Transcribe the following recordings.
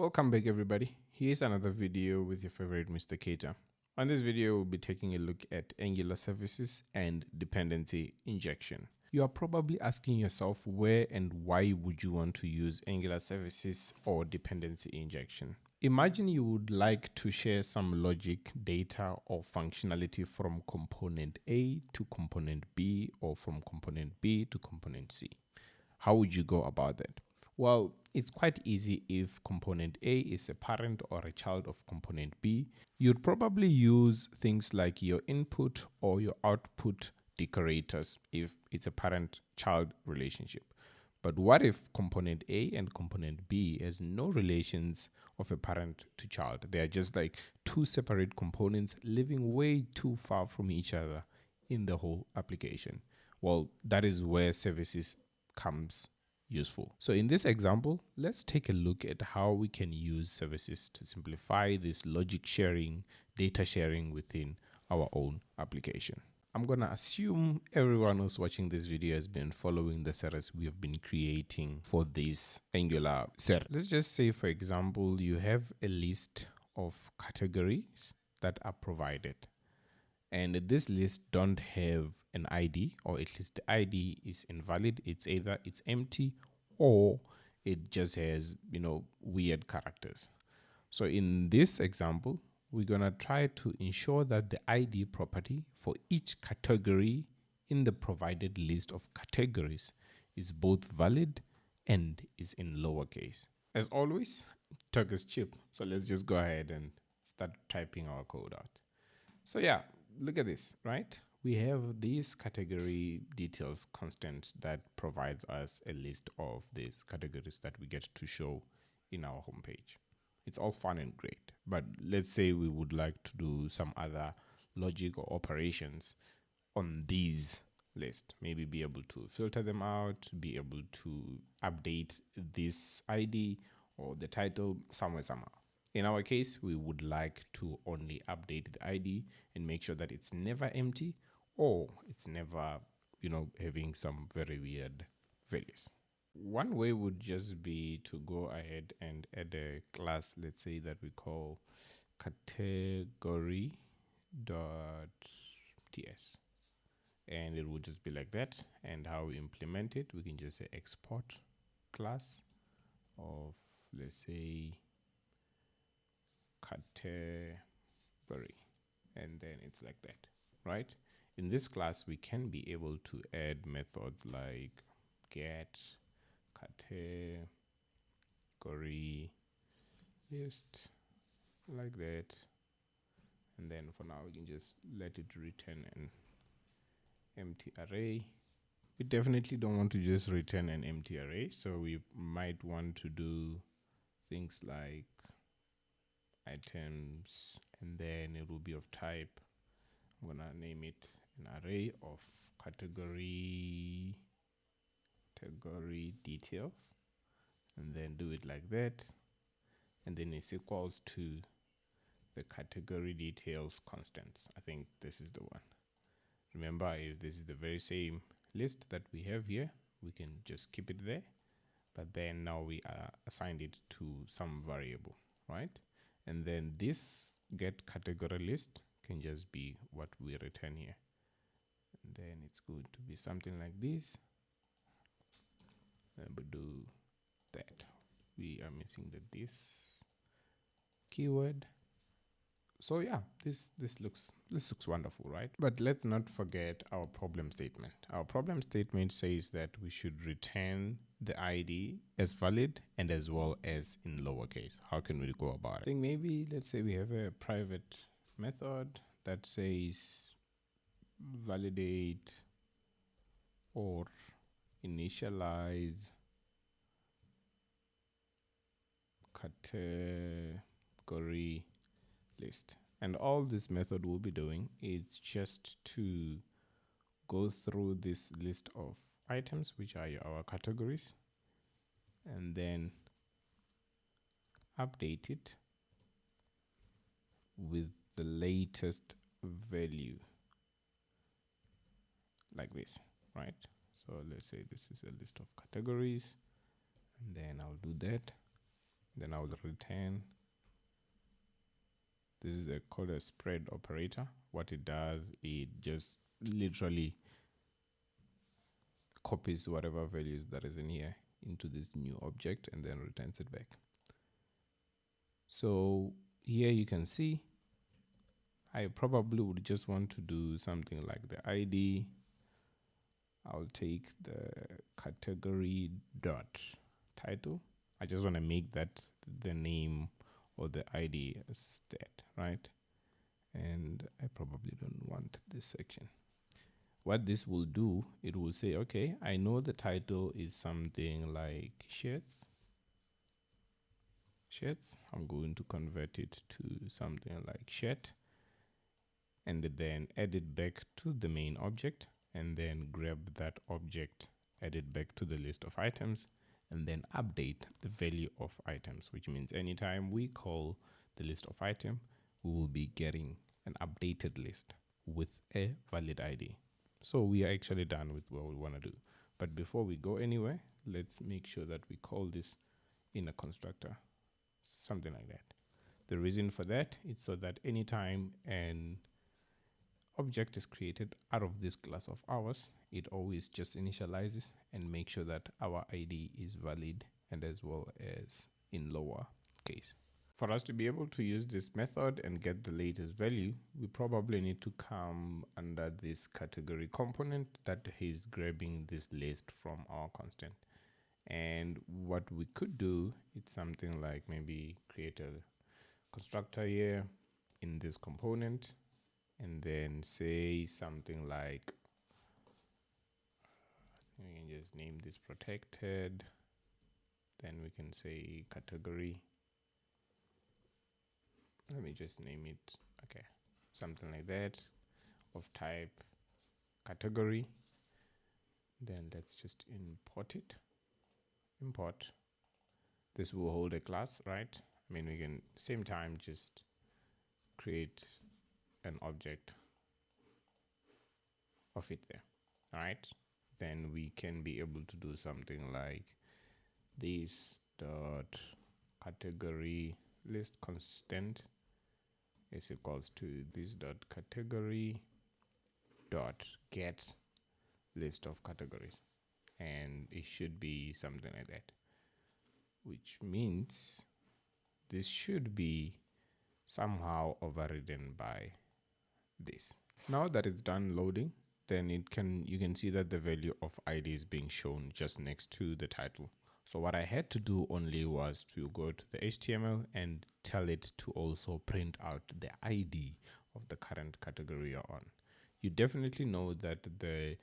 Welcome back everybody. Here's another video with your favorite Mr. Cater. On this video, we'll be taking a look at Angular services and dependency injection. You are probably asking yourself where and why would you want to use Angular services or dependency injection. Imagine you would like to share some logic, data, or functionality from component A to component B or from component B to component C. How would you go about that? Well, it's quite easy if component A is a parent or a child of component B. You'd probably use things like your input or your output decorators if it's a parent-child relationship. But what if component A and component B has no relations of a parent to child? They are just like two separate components living way too far from each other in the whole application. Well, that is where services comes useful. So in this example, let's take a look at how we can use services to simplify this logic sharing, data sharing within our own application. I'm going to assume everyone who's watching this video has been following the series we have been creating for this Angular set. Let's just say, for example, you have a list of categories that are provided. And this list don't have an ID, or at least the ID is invalid. It's either it's empty or it just has, weird characters. So in this example, we're going to try to ensure that the ID property for each category in the provided list of categories is both valid and is in lowercase. As always, talk is cheap. So let's just go ahead and start typing our code out. So yeah, look at this, right? We have these category details constant that provides us a list of these categories that we get to show in our homepage. It's all fun and great, but let's say we would like to do some other logic or operations on these lists. Maybe be able to filter them out, be able to update this ID or the title somehow. In our case, we would like to only update the ID and make sure that it's never empty or it's never, having some very weird values. One way would just be to go ahead and add a class, let's say that we call category.ts. And it would just be like that. And how we implement it, we can just say export class of, let's say, category, and then it's like that, right? In this class, we can be able to add methods like get category list, like that, and then for now we can just let it return an empty array. We definitely don't want to just return an empty array, so we might want to do things like items, and then it will be of type, I'm gonna name it an array of category details, and then do it like that, and then it's equals to the category details constants. I think this is the one. Remember, if this is the very same list that we have here, we can just keep it there, but then now we assigned it to some variable, right? And then this get category list can just be what we return here. And then it's going to be something like this. And we do that. We are missing the this keyword. So yeah, this looks wonderful, right? But let's not forget our problem statement. Our problem statement says that we should return the ID as valid and as well as in lowercase. How can we go about it? I think maybe let's say we have a private method that says validate or initialize category list, and all this method will be doing is just to go through this list of items, which are our categories, and then update it with the latest value, like this, right? So let's say this is a list of categories, and then I'll do that. Then I will return. This is called a spread operator. What it does, it just literally copies whatever values that is in here into this new object and then returns it back. So here you can see I probably would just want to do something like the ID. I'll take the category dot title. I just want to make that the name or the ID as that, right? And I probably don't want this section. What this will do, it will say, okay, I know the title is something like shirts. I'm going to convert it to something like shirt, and then add it back to the main object, and then grab that object, add it back to the list of items, and then update the value of items, which means anytime we call the list of item, we will be getting an updated list with a valid ID. So we are actually done with what we want to do. But before we go anywhere, let's make sure that we call this in a constructor, something like that. The reason for that is so that anytime an object is created out of this class of ours, it always just initializes and make sure that our ID is valid and as well as in lower case. For us to be able to use this method and get the latest value, we probably need to come under this category component that is grabbing this list from our constant. And what we could do, it's something like maybe create a constructor here in this component, and then say something like, we can just name this protected, then we can say category. Let me just name it, okay, something like that, of type category. Then let's just import it. Import. This will hold a class, right? I mean, we can same time just create an object of it there. All right, then we can be able to do something like this dot category list constant is equals to this dot category dot get list of categories, and it should be something like that, which means this should be somehow overridden by this. Now that it's done loading, then you can see that the value of ID is being shown just next to the title. So what I had to do only was to go to the HTML and tell it to also print out the ID of the current category you're on. You definitely know that the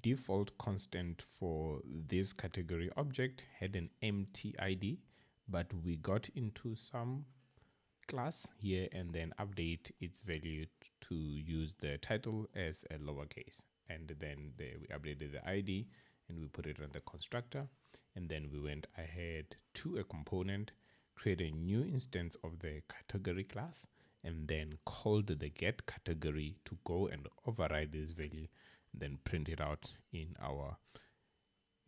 default constant for this category object had an empty ID, but we got into some class here and then update its value to use the title as a lowercase, and then we updated the ID and we put it on the constructor, and then we went ahead to a component, create a new instance of the category class, and then called the get category to go and override this value and then print it out in our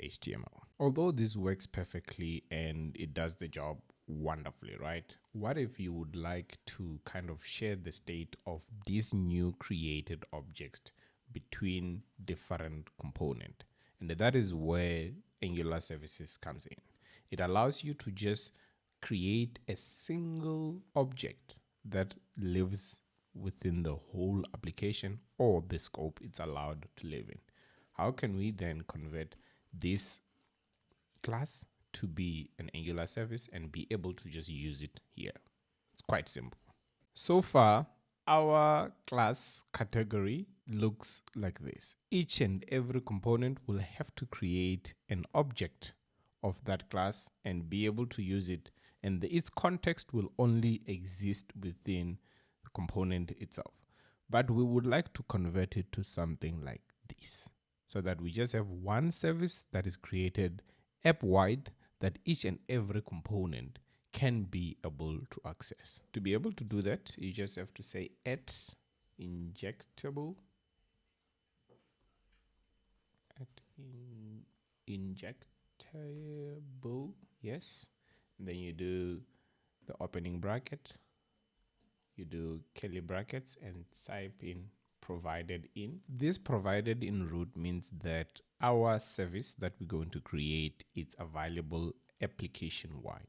HTML. Although this works perfectly and it does the job wonderfully, right? What if you would like to kind of share the state of these new created objects between different components? And that is where Angular Services comes in. It allows you to just create a single object that lives within the whole application or the scope it's allowed to live in. How can we then convert this class to be an Angular service and be able to just use it here? It's quite simple. So far, our class category looks like this. Each and every component will have to create an object of that class and be able to use it, and its context will only exist within the component itself. But we would like to convert it to something like this, so that we just have one service that is created app-wide that each and every component can be able to access. To be able to do that, you just have to say injectable, injectable, yes. And then you do the opening bracket, you do curly brackets and type in provided in. This provided in root means that our service that we're going to create is available application wide.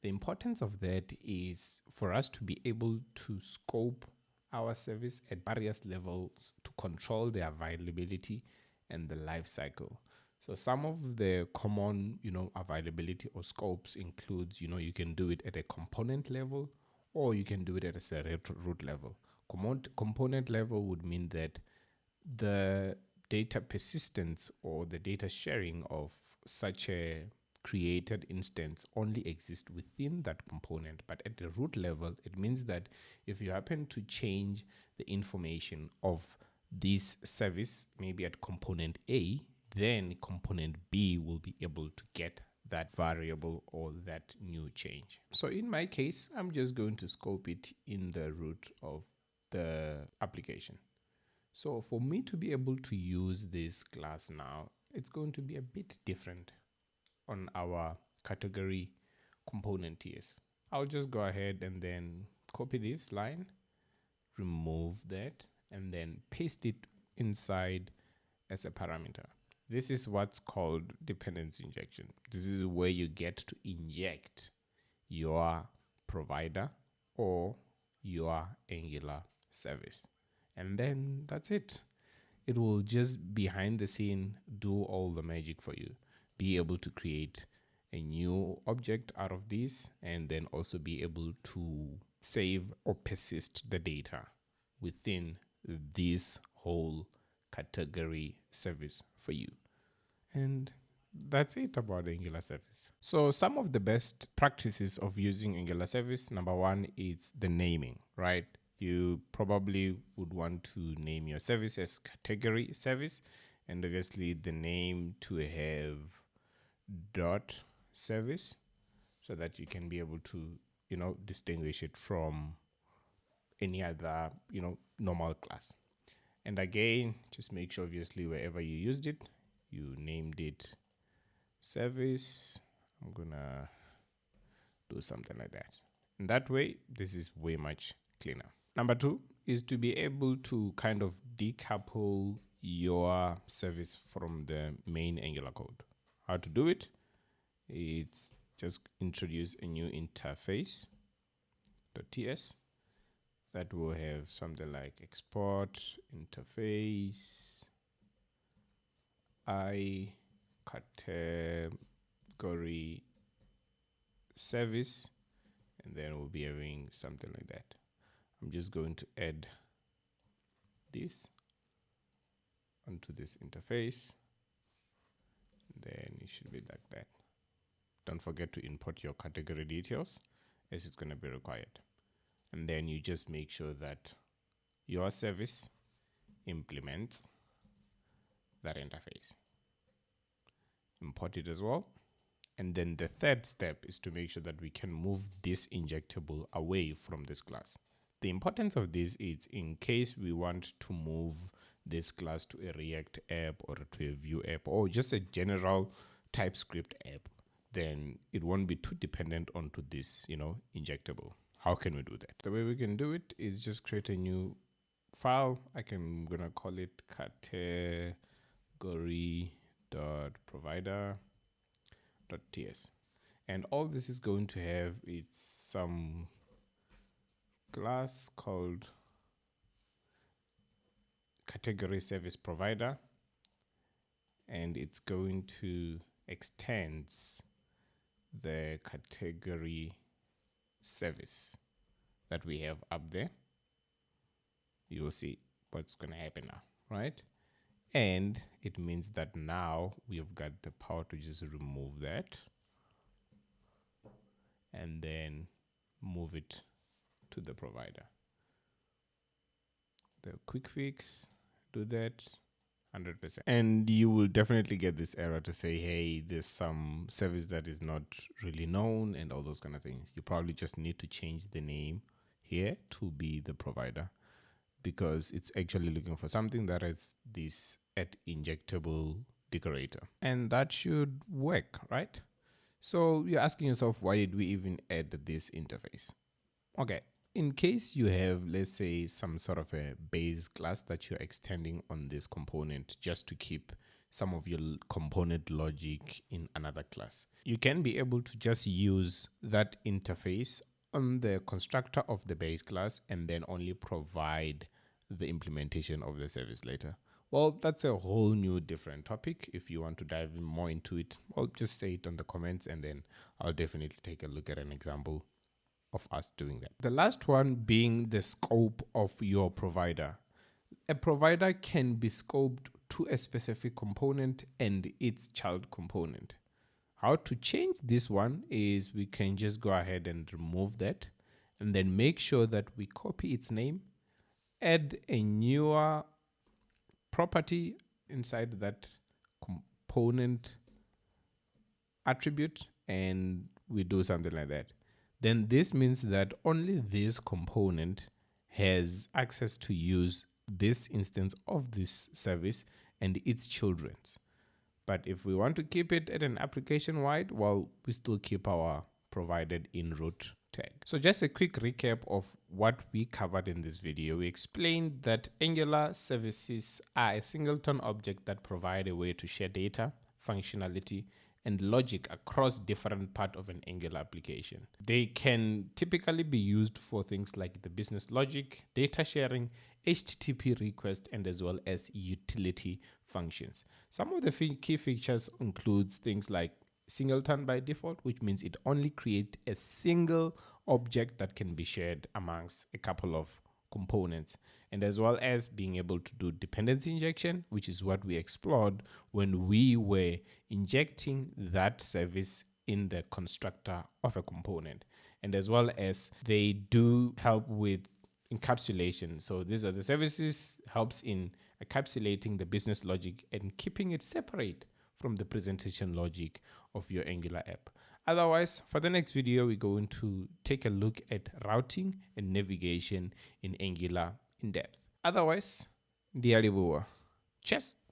The importance of that is for us to be able to scope our service at various levels to control the availability and the life cycle. So some of the common, availability or scopes includes, you can do it at a component level, or you can do it at a root level. Component level would mean that the data persistence or the data sharing of such a created instance only exists within that component. But at the root level, it means that if you happen to change the information of this service, maybe at component A, then component B will be able to get that variable or that new change. So in my case, I'm just going to scope it in the root of the application. So for me to be able to use this class now, it's going to be a bit different on our category component TS. I'll just go ahead and then copy this line, remove that, and then paste it inside as a parameter. This is what's called dependency injection. This is where you get to inject your provider or your Angular service. And then that's it. It will just behind the scene do all the magic for you. Be able to create a new object out of this, and then also be able to save or persist the data within this whole category service for you. And that's it about Angular service. So some of the best practices of using Angular service, number one is the naming, right? You probably would want to name your service as category service, and obviously the name to have dot service, so that you can be able to, distinguish it from any other, normal class. And again, just make sure obviously wherever you used it, you named it service. I'm gonna do something like that. And that way, this is way much cleaner. Number two is to be able to kind of decouple your service from the main Angular code. How to do it? It's just introduce a new interface .ts that will have something like export interface I category service, and then we'll be having something like that. I'm just going to add this onto this interface, then it should be like that. Don't forget to input your category details, as it's going to be required. And then you just make sure that your service implements that interface. Import it as well. And then the third step is to make sure that we can move this injectable away from this class. The importance of this is in case we want to move this class to a React app or to a Vue app or just a general TypeScript app, then it won't be too dependent onto this, injectable. How can we do that? The way we can do it is just create a new file. I'm gonna call it category.provider.ts. And all this is going to have it's some class called category service provider, and it's going to extend the category service that we have up there. You'll see what's going to happen now, right? And it means that now we've got the power to just remove that and then move it to the provider. The quick fix, do that 100%. And you will definitely get this error to say, hey, there's some service that is not really known and all those kind of things. You probably just need to change the name here to be the provider, because it's actually looking for something that has this at injectable decorator. And that should work, right? So you're asking yourself, why did we even add this interface? Okay, in case you have, let's say, some sort of a base class that you're extending on this component just to keep some of your component logic in another class, you can be able to just use that interface on the constructor of the base class and then only provide the implementation of the service later. Well, that's a whole new different topic. If you want to dive more into it, well, just say it on the comments and then I'll definitely take a look at an example of us doing that. The last one being the scope of your provider. A provider can be scoped to a specific component and its child component. How to change this one is we can just go ahead and remove that and then make sure that we copy its name, add a newer property inside that component attribute, and we do something like that. Then this means that only this component has access to use this instance of this service and its children's. But if we want to keep it at an application wide, well, we still keep our provided in root tag. So just a quick recap of what we covered in this video. We explained that Angular services are a singleton object that provide a way to share data, functionality, and logic across different parts of an Angular application. They can typically be used for things like the business logic, data sharing, HTTP request, and as well as utility functions. Some of the key features includes things like singleton by default, which means it only creates a single object that can be shared amongst a couple of components, and as well as being able to do dependency injection, which is what we explored when we were injecting that service in the constructor of a component. And as well as they do help with encapsulation. So these are the services, helps in encapsulating the business logic and keeping it separate from the presentation logic of your Angular app. Otherwise, for the next video, we're going to take a look at routing and navigation in Angular in depth. Otherwise, Cheers.